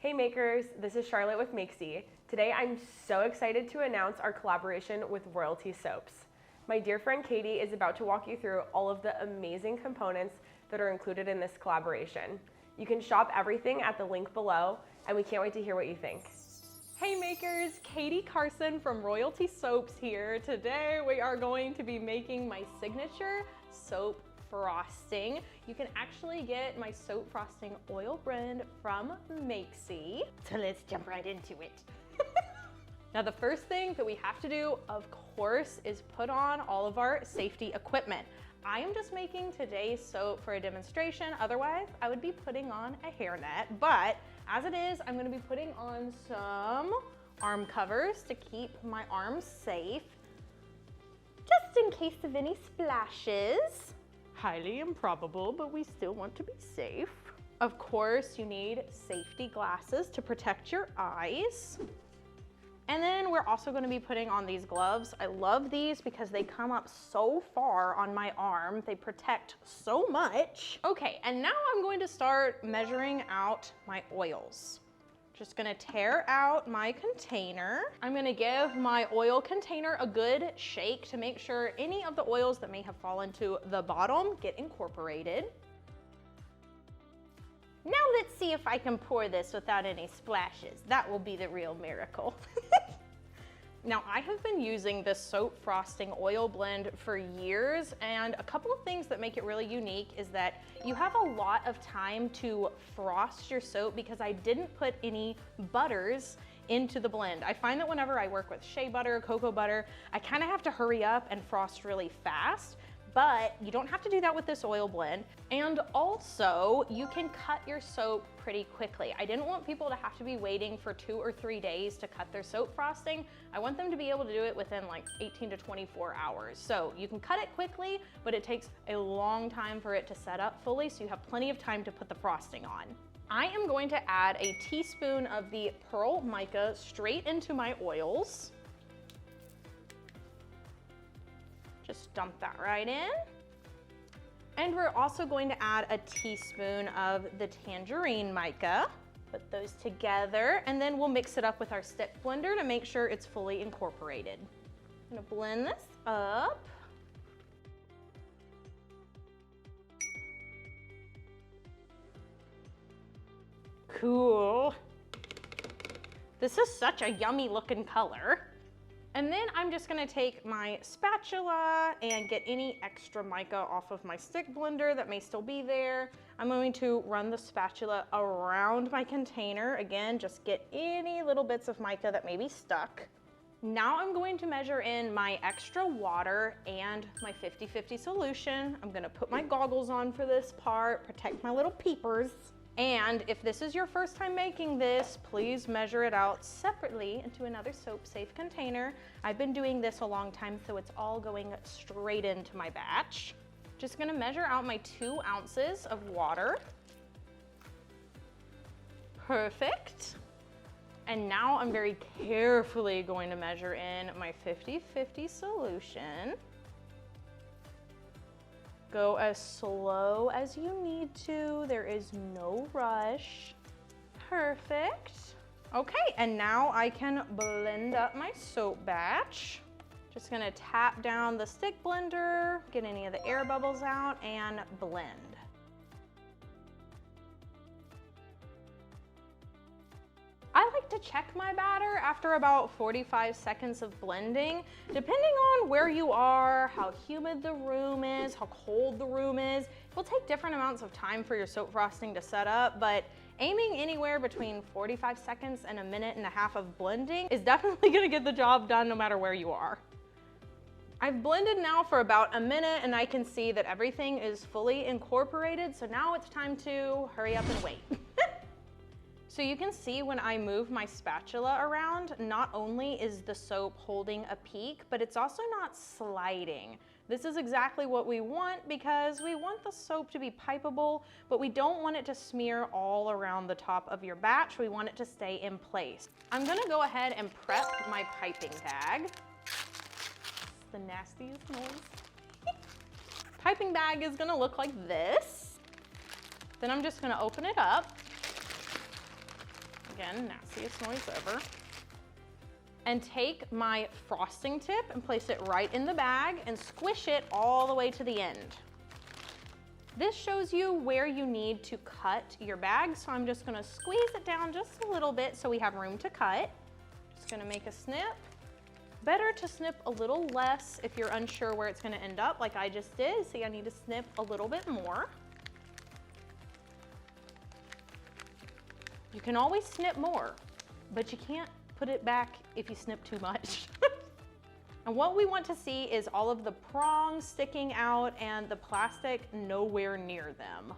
Hey makers, this is Charlotte with Makesy. Today I'm so excited to announce our collaboration with Royalty Soaps. My dear friend Katie is about to walk you through all of the amazing components that are included in this collaboration. You can shop everything at the link below, and we can't wait to hear what you think. Hey makers, Katie Carson from Royalty Soaps here. Today we are going to be making my signature soap frosting. You can actually get my soap frosting oil blend from Makesy. So let's jump right into it. Now the first thing that we have to do, of course, is put on all of our safety equipment. I am just making today's soap for a demonstration. Otherwise, I would be putting on a hairnet. But as it is, I'm gonna be putting on some arm covers to keep my arms safe, just in case of any splashes. Highly improbable, but we still want to be safe. Of course, you need safety glasses to protect your eyes. And then we're also going to be putting on these gloves. I love these because they come up so far on my arm. They protect so much. Okay, and now I'm going to start measuring out my oils. Just gonna tear out my container. I'm gonna give my oil container a good shake to make sure any of the oils that may have fallen to the bottom get incorporated. Now let's see if I can pour this without any splashes. That will be the real miracle. Now I have been using this soap frosting oil blend for years, and a couple of things that make it really unique is that you have a lot of time to frost your soap because I didn't put any butters into the blend. I find that whenever I work with shea butter, cocoa butter, I kind of have to hurry up and frost really fast. But you don't have to do that with this oil blend. And also, you can cut your soap pretty quickly. I didn't want people to have to be waiting for 2 or 3 days to cut their soap frosting. I want them to be able to do it within like 18 to 24 hours. So you can cut it quickly, but it takes a long time for it to set up fully, so you have plenty of time to put the frosting on. I am going to add a teaspoon of the pearl mica straight into my oils. Just dump that right in. And we're also going to add a teaspoon of the tangerine mica. Put those together, and then we'll mix it up with our stick blender to make sure it's fully incorporated. I'm gonna blend this up. Cool. This is such a yummy looking color. And then I'm just gonna take my spatula and get any extra mica off of my stick blender that may still be there. I'm going to run the spatula around my container. Again, just get any little bits of mica that may be stuck. Now I'm going to measure in my extra water and my 50-50 solution. I'm gonna put my goggles on for this part, protect my little peepers. And if this is your first time making this, please measure it out separately into another soap-safe container. I've been doing this a long time, so it's all going straight into my batch. Just gonna measure out my 2 ounces of water. Perfect. And now I'm very carefully going to measure in my 50-50 solution. Go as slow as you need to. There is no rush. Perfect. Okay, and now I can blend up my soap batch. Just gonna tap down the stick blender, get any of the air bubbles out, and blend. I like to check my batter after about 45 seconds of blending. Depending on where you are, how humid the room is, how cold the room is, it will take different amounts of time for your soap frosting to set up, but aiming anywhere between 45 seconds and 1.5 minutes of blending is definitely gonna get the job done no matter where you are. I've blended now for about 1 minute and I can see that everything is fully incorporated, so now it's time to hurry up and wait. So you can see when I move my spatula around, not only is the soap holding a peak, but it's also not sliding. This is exactly what we want because we want the soap to be pipeable, but we don't want it to smear all around the top of your batch. We want it to stay in place. I'm gonna go ahead and prep my piping bag. It's the nastiest noise. Piping bag is gonna look like this. Then I'm just gonna open it up. Again, nastiest noise ever. And take my frosting tip and place it right in the bag and squish it all the way to the end. This shows you where you need to cut your bag, so I'm just gonna squeeze it down just a little bit so we have room to cut. Just gonna make a snip. Better to snip a little less if you're unsure where it's gonna end up, like I just did. See, I need to snip a little bit more. You can always snip more, but you can't put it back if you snip too much. And what we want to see is all of the prongs sticking out and the plastic nowhere near them.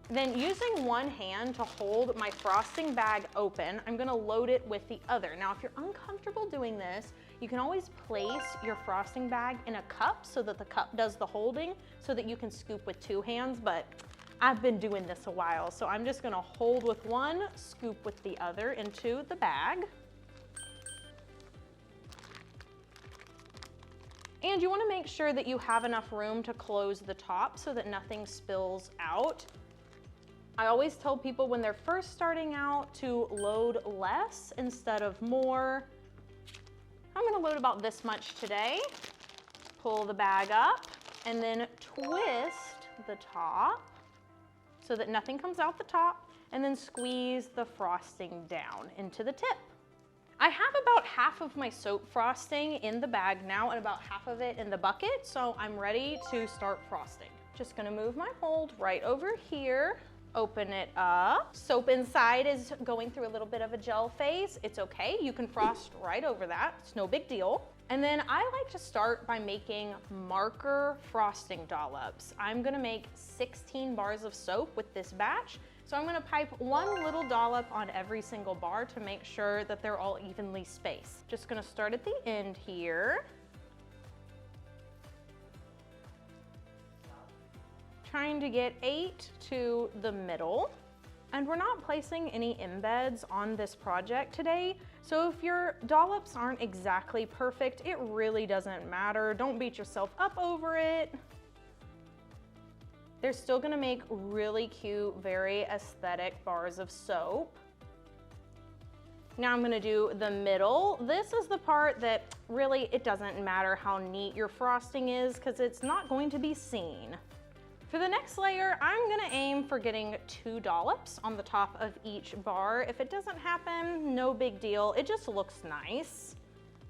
Then using one hand to hold my frosting bag open, I'm gonna load it with the other. Now, if you're uncomfortable doing this, you can always place your frosting bag in a cup so that the cup does the holding so that you can scoop with two hands, but I've been doing this a while, so I'm just gonna hold with one, scoop with the other into the bag. And you wanna make sure that you have enough room to close the top so that nothing spills out. I always tell people when they're first starting out to load less instead of more. I'm gonna load about this much today. Pull the bag up and then twist the top so that nothing comes out the top, and then squeeze the frosting down into the tip. I have about half of my soap frosting in the bag now and about half of it in the bucket, so I'm ready to start frosting. Just gonna move my mold right over here, open it up. Soap inside is going through a little bit of a gel phase. It's okay, you can frost right over that. It's no big deal. And then I like to start by making marker frosting dollops. I'm gonna make 16 bars of soap with this batch. So I'm gonna pipe one little dollop on every single bar to make sure that they're all evenly spaced. Just gonna start at the end here. Trying to get 8 to the middle. And we're not placing any embeds on this project today. So if your dollops aren't exactly perfect, it really doesn't matter. Don't beat yourself up over it. They're still gonna make really cute, very aesthetic bars of soap. Now I'm gonna do the middle. This is the part that really, it doesn't matter how neat your frosting is because it's not going to be seen. For the next layer, I'm gonna aim for getting 2 dollops on the top of each bar. If it doesn't happen, no big deal. It just looks nice.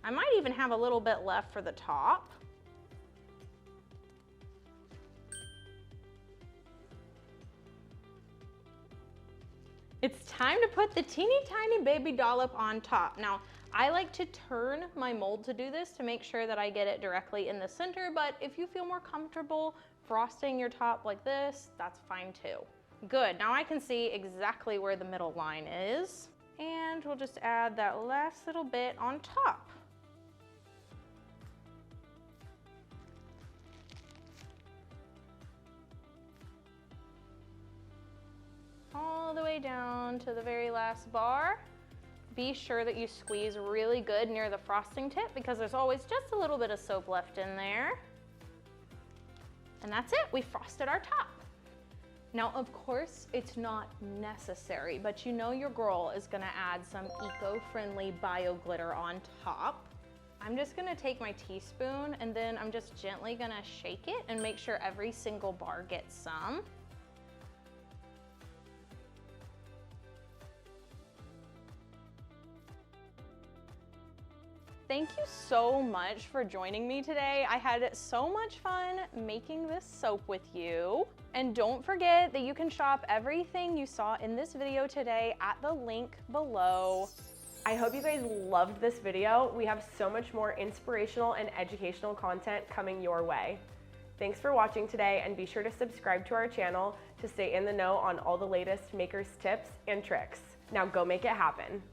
I might even have a little bit left for the top. It's time to put the teeny tiny baby dollop on top. Now, I like to turn my mold to do this to make sure that I get it directly in the center, but if you feel more comfortable frosting your top like this, that's fine too. Good, now I can see exactly where the middle line is, and we'll just add that last little bit on top. All the way down to the very last bar. Be sure that you squeeze really good near the frosting tip because there's always just a little bit of soap left in there. And that's it, we frosted our top. Now, of course, it's not necessary, but you know your girl is gonna add some eco-friendly bio glitter on top. I'm just gonna take my teaspoon and then I'm just gently gonna shake it and make sure every single bar gets some. Thank you so much for joining me today. I had so much fun making this soap with you. And don't forget that you can shop everything you saw in this video today at the link below. I hope you guys loved this video. We have so much more inspirational and educational content coming your way. Thanks for watching today, and be sure to subscribe to our channel to stay in the know on all the latest makers tips and tricks. Now go make it happen.